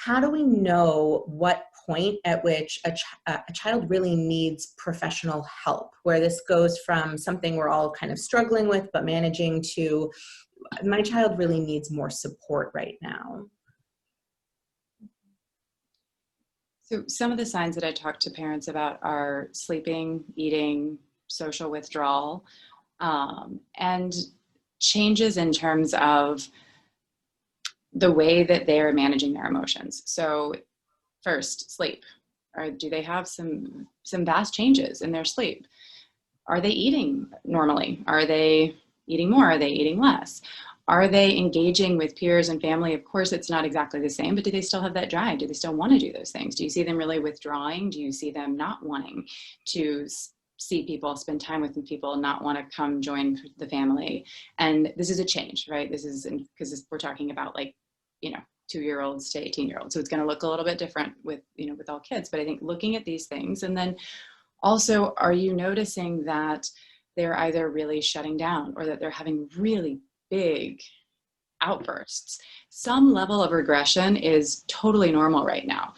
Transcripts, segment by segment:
how do we know what point at which a child really needs professional help, where this goes from something we're all kind of struggling with but managing to my child really needs more support right now? So some of the signs that I talk to parents about are sleeping, eating, social withdrawal, and changes in terms of the way that they are managing their emotions. So first, sleep. Or do they have some vast changes in their sleep? Are they eating normally? Are they eating more? Are they eating less? Are they engaging with peers and family? Of course, it's not exactly the same, but do they still have that drive? Do they still want to do those things? Do you see them really withdrawing? Do you see them not wanting to see people, spend time with people, not want to come join the family? And this is a change, right? This is because we're talking about, like, 2-year-olds to 18-year-olds. So it's going to look a little bit different with all kids. But I think looking at these things, and then also, are you noticing that they're either really shutting down or that they're having really big outbursts? Some level of regression is totally normal right now.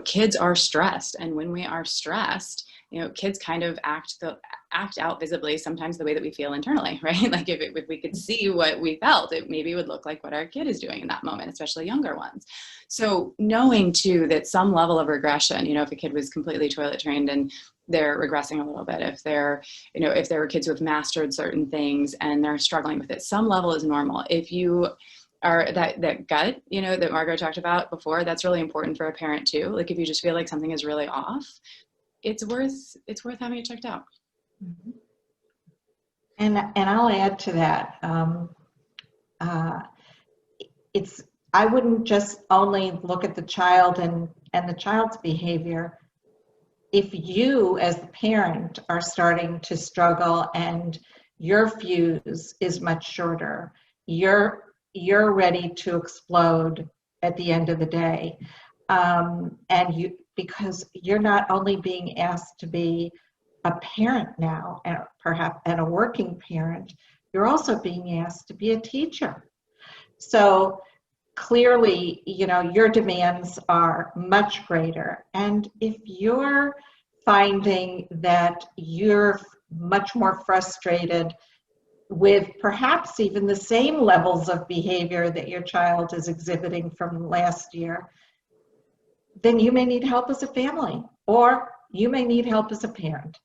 Kids are stressed, and when we are stressed, kids kind of act out visibly sometimes the way that we feel internally, right? Like if we could see what we felt, it maybe would look like what our kid is doing in that moment, especially younger ones. So knowing too that some level of regression, if a kid was completely toilet trained and they're regressing a little bit, if there were kids who have mastered certain things and they're struggling with it, some level is normal. If you are that gut, that Margot talked about before, that's really important for a parent too. Like if you just feel like something is really off, it's worth having it checked out. Mm-hmm. And I'll add to that. I wouldn't just only look at the child and the child's behavior. If you as the parent are starting to struggle and your fuse is much shorter, you're ready to explode at the end of the day, because you're not only being asked to be a parent now, and perhaps a working parent, you're also being asked to be a teacher. So clearly, your demands are much greater. And if you're finding that you're much more frustrated with perhaps even the same levels of behavior that your child is exhibiting from last year, then you may need help as a family, or you may need help as a parent.